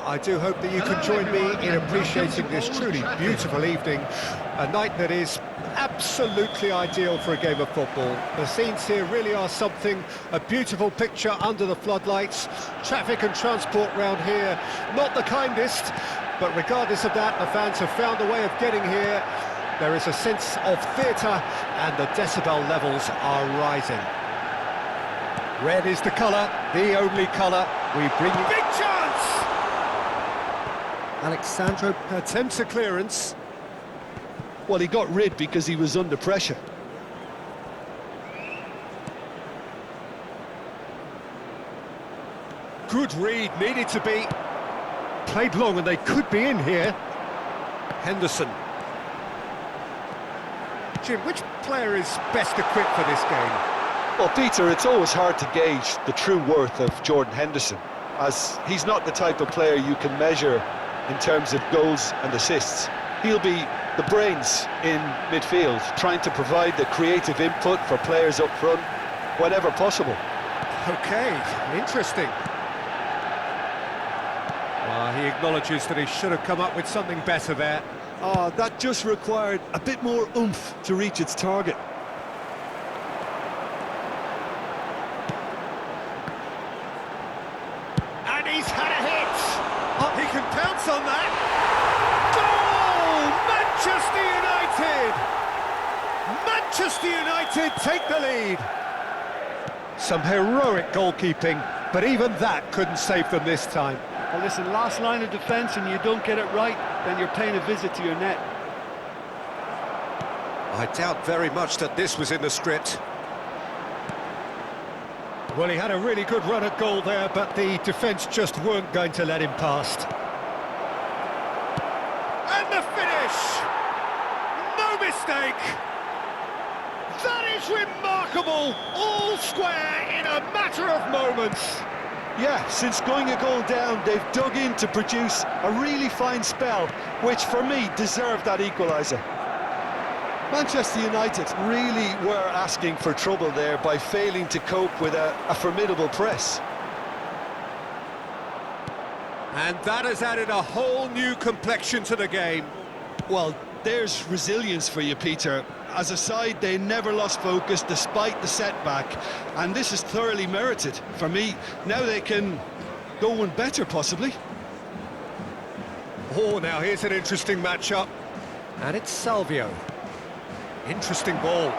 I do hope that you can join me in appreciating this truly beautiful evening. A night that is absolutely ideal for a game of football. The scenes here really are something, a beautiful picture under the floodlights. Traffic and transport round here, not the kindest, but regardless of that, the fans have found a way of getting here. There is a sense of theatre and the decibel levels are rising. Red is the colour, the only colour. We bring you... Big chance! Alexandro attempts a clearance. Well, he got rid because he was under pressure. Good read, needed to be. Played long and they could be in here. Henderson. Jim, which player is best equipped for this game? Well, Peter, it's always hard to gauge the true worth of Jordan Henderson, as he's not the type of player you can measure in terms of goals and assists. He'll be the brains in midfield, trying to provide the creative input for players up front whenever possible. Okay, interesting. He acknowledges that he should have come up with something better there. That just required a bit more oomph to reach its target. And he's had a hit! He can pounce on that! Goal! Manchester United! Manchester United take the lead! Some heroic goalkeeping, but even that couldn't save them this time. Well, listen, last line of defence and you don't get it right, then you're paying a visit to your net. I doubt very much that this was in the script. Well, he had a really good run at goal there, but the defence just weren't going to let him past. And the finish! No mistake! That is remarkable! All square in a matter of moments! Yeah, since going a goal down, they've dug in to produce a really fine spell, which for me deserved that equaliser. Manchester United really were asking for trouble there by failing to cope with a formidable press. And that has added a whole new complexion to the game. Well, there's resilience for you, Peter. As a side, they never lost focus despite the setback, and this is thoroughly merited. For me, now they can go one better, possibly. Oh, now here's an interesting matchup. And it's Salvio. Interesting ball.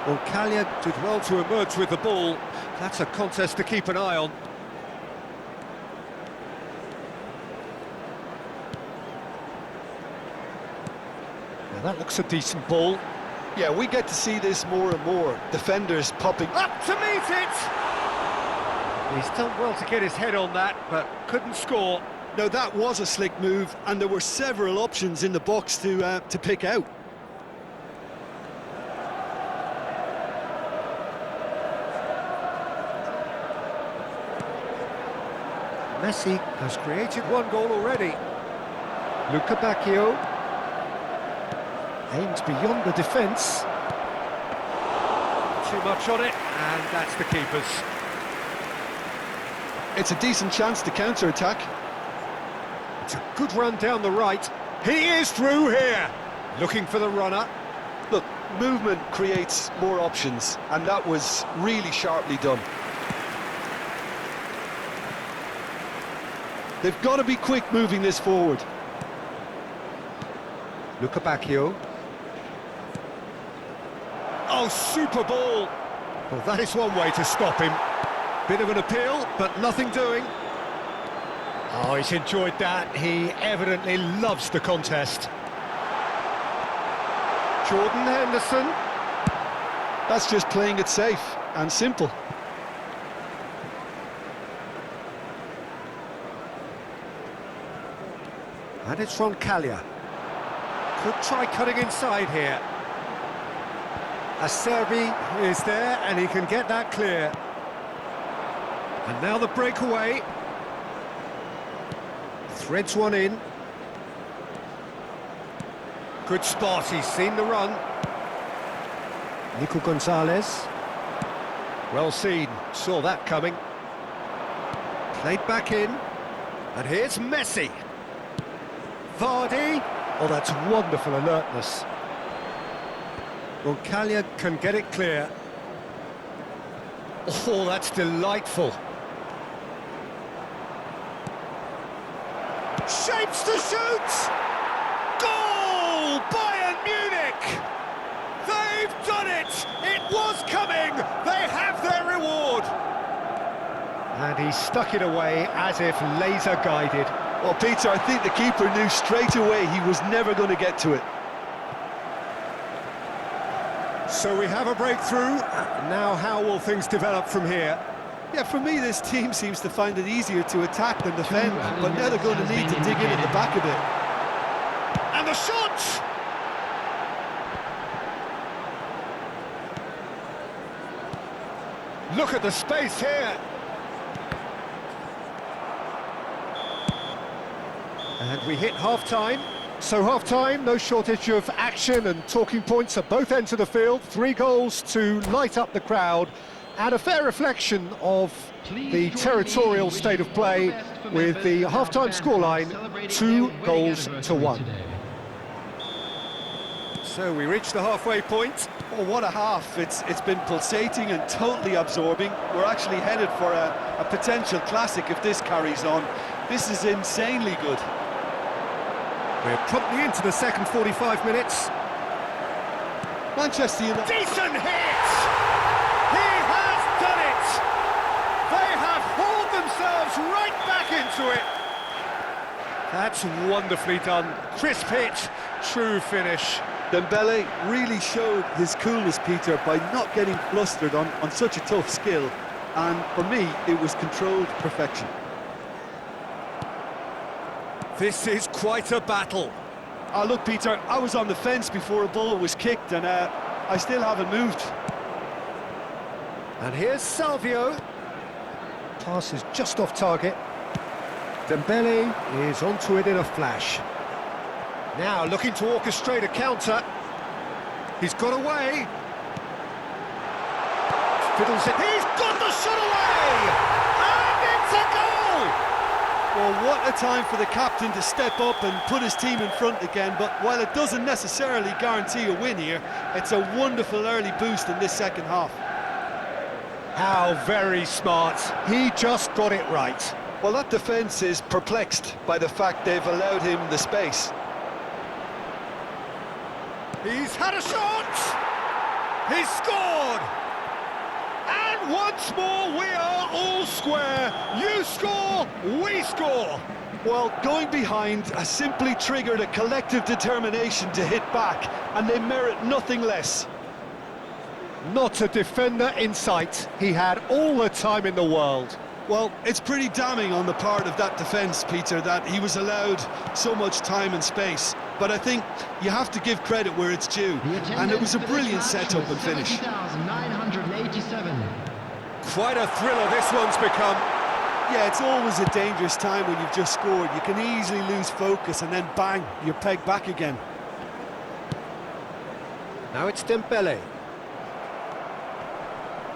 Well, Callier did well to emerge with the ball. That's a contest to keep an eye on. Now that looks a decent ball. Yeah, we get to see this more and more. Defenders popping Up to meet it! He's done well to get his head on that, but couldn't score. Now that was a slick move, and there were several options in the box to pick out. Messi has created one goal already. Luca Bacchio aims beyond the defence. Too much on it, and that's the keeper's. It's a decent chance to counter-attack. It's a good run down the right. He is through here. Looking for the runner. Look, movement creates more options, and that was really sharply done. They've got to be quick moving this forward. Luca Bacchio. Oh, super ball! Well, that is one way to stop him. Bit of an appeal, but nothing doing. Oh, he's enjoyed that. He evidently loves the contest. Jordan Henderson. That's just playing it safe and simple. And it's Ron Callier. Could try cutting inside here. Acerbi is there, and he can get that clear. And now the breakaway. Threads one in. Good spot, he's seen the run. Nico Gonzalez. Well seen, saw that coming. Played back in, and here's Messi. Vardy, oh that's wonderful alertness. Roncaglia can get it clear. Oh, that's delightful. Shapes to shoot! Goal! Bayern Munich! They've done it! It was coming! They have their reward! And he stuck it away as if laser-guided. Well, Peter, I think the keeper knew straight away he was never going to get to it. So we have a breakthrough. Now how will things develop from here? Yeah, for me, this team seems to find it easier to attack than defend, but now they're going to need to dig in at the back a bit. And the shot! Look at the space here. And we hit half-time. So half-time, no shortage of action and talking points at both ends of the field. 3 goals to light up the crowd. And a fair reflection of the territorial state of play with the half-time scoreline, 2-1. So we reach the halfway point. Oh, what a half. It's been pulsating and totally absorbing. We're actually headed for a potential classic if this carries on. This is insanely good. We're promptly into the second 45 minutes. Manchester United. Decent hit! He has done it! They have hauled themselves right back into it. That's wonderfully done. Crisp hit, true finish. Dembele really showed his coolness, Peter, by not getting flustered on such a tough skill. And for me, it was controlled perfection. This is quite a battle. Oh, look, Peter, I was on the fence before a ball was kicked, and I still haven't moved. And here's Salvio. Pass is just off target. Dembele is onto it in a flash. Now looking to orchestrate a counter. He's got away. Fiddles it. He's got the shot away! And it's a goal! Well, what a time for the captain to step up and put his team in front again, but while it doesn't necessarily guarantee a win here, it's a wonderful early boost in this second half. How very smart. He just got it right. Well, that defence is perplexed by the fact they've allowed him the space. He's had a shot! He's scored! And once more we are all square. You score, we score. Well, going behind has simply triggered a collective determination to hit back, and they merit nothing less. Not a defender in sight. He had all the time in the world. Well, it's pretty damning on the part of that defence, Peter, that he was allowed so much time and space. But I think you have to give credit where it's due, and it was a brilliant setup and finish. Quite a thriller this one's become. Yeah, it's always a dangerous time when you've just scored. You can easily lose focus and then bang, you're pegged back again. Now it's Dembele.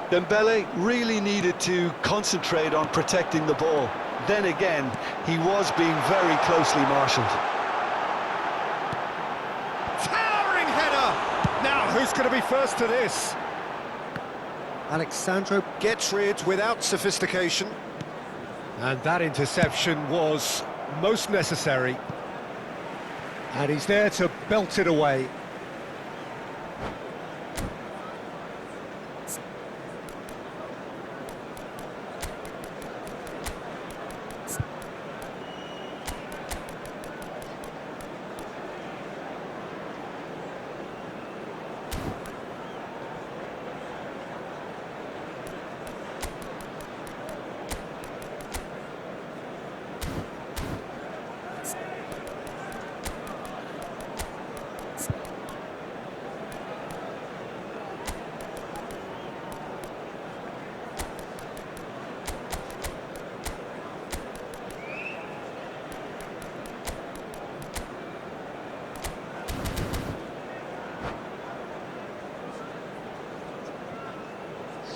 Dembele really needed to concentrate on protecting the ball. Then again, he was being very closely marshalled. Towering header! Now who's going to be first to this? Alexandro gets rid without sophistication. And that interception was most necessary. And he's there to belt it away.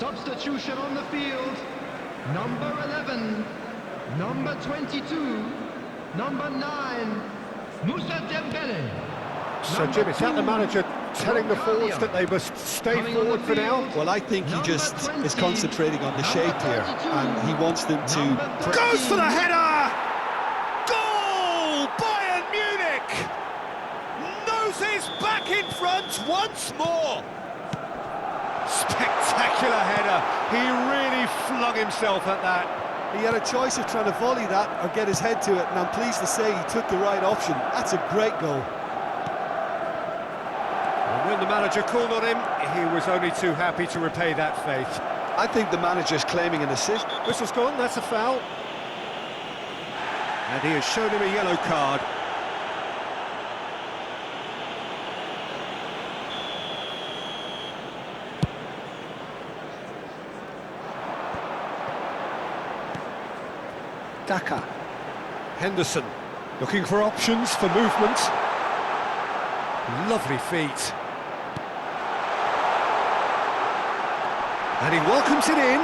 Substitution on the field. Number 11, number 22, number 9, Moussa Dembele. So, Jim, is that the manager telling the forwards that they must stay forward for now? Well, I think he just is concentrating on the shape here, and he wants them to... Goes for the header! Goal! Bayern Munich! Noses back in front once more! Spectacular header. He really flung himself at that. He had a choice of trying to volley that or get his head to it, and I'm pleased to say he took the right option. That's a great goal. And when the manager called on him, he was only too happy to repay that faith. I think the manager's claiming an assist. Whistle's gone, that's a foul. And he has shown him a yellow card. Daka. Henderson looking for options for movement. Lovely feet. And he welcomes it in.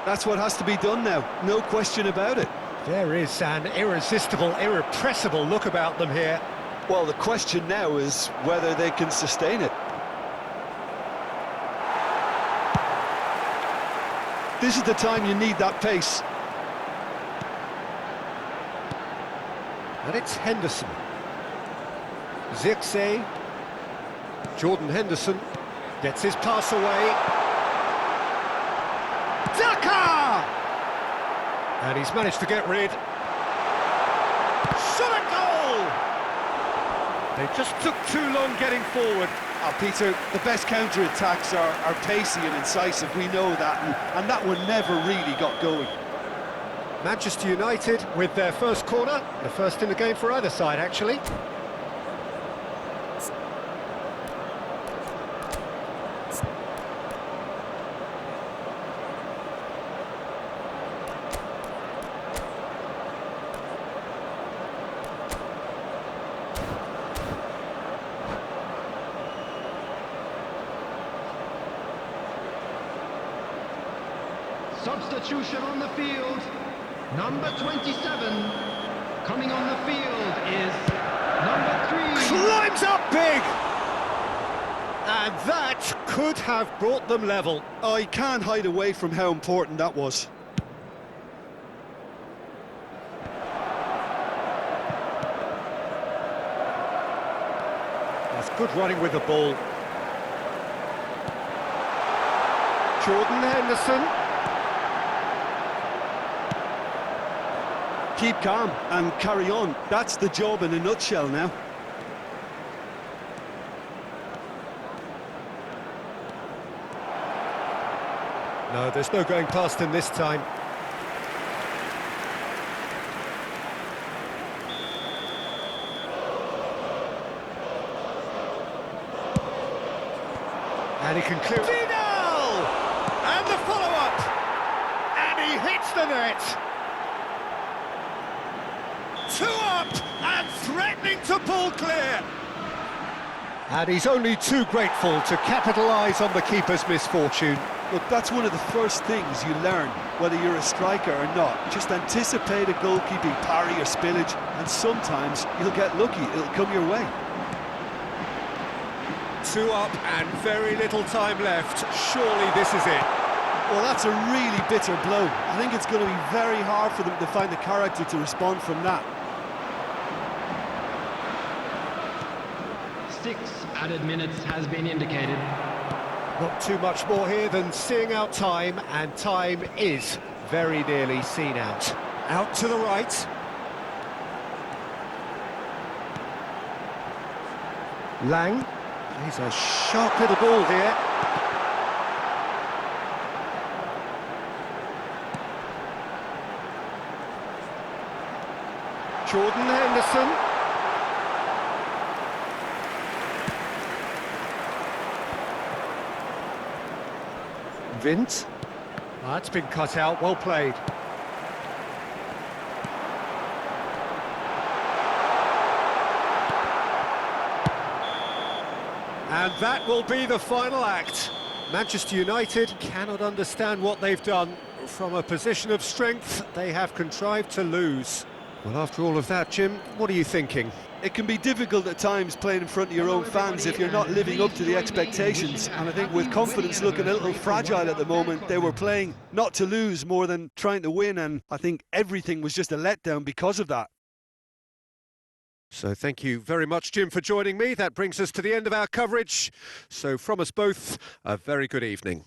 That's what has to be done now, no question about it. There is an irresistible, irrepressible look about them here. Well, the question now is whether they can sustain it. This is the time you need that pace. And it's Henderson. Zirkzee. Jordan Henderson gets his pass away. Daka! And he's managed to get rid. Shot a goal! They just took too long getting forward. Oh, Peter, the best counter-attacks are pacey and incisive, we know that, and that one never really got going. Manchester United with their first corner, the first in the game for either side, actually. Substitution on the field. Number 27. Coming on the field is number 3. Climbs up big! And that could have brought them level. Oh, he can't hide away from how important that was. That's good running with the ball. Jordan Henderson. Keep calm and carry on. That's the job in a nutshell now. No, there's no going past him this time. And he can clear... Vidal! And the follow-up! And he hits the net! 2 up and threatening to pull clear. And he's only too grateful to capitalise on the keeper's misfortune. Look, that's one of the first things you learn, whether you're a striker or not. Just anticipate a goalkeeping parry or spillage, and sometimes you'll get lucky, it'll come your way. 2 up and very little time left. Surely this is it. Well, that's a really bitter blow. I think it's going to be very hard for them to find the character to respond from that. 6 added minutes has been indicated. Not too much more here than seeing out time, and time is very nearly seen out. Out to the right. Lang. He's a sharp little ball here. Jordan Henderson. Vint. That's been cut out, well played. And that will be the final act. Manchester United cannot understand what they've done. From a position of strength, they have contrived to lose. Well, after all of that, Jim, what are you thinking? It can be difficult at times playing in front of your own fans if you're not living up to the expectations, and I think with confidence looking a little fragile at the moment, they were playing not to lose more than trying to win, and I think everything was just a letdown because of that. So thank you very much, Jim, for joining me. That brings us to the end of our coverage. So from us both, a very good evening.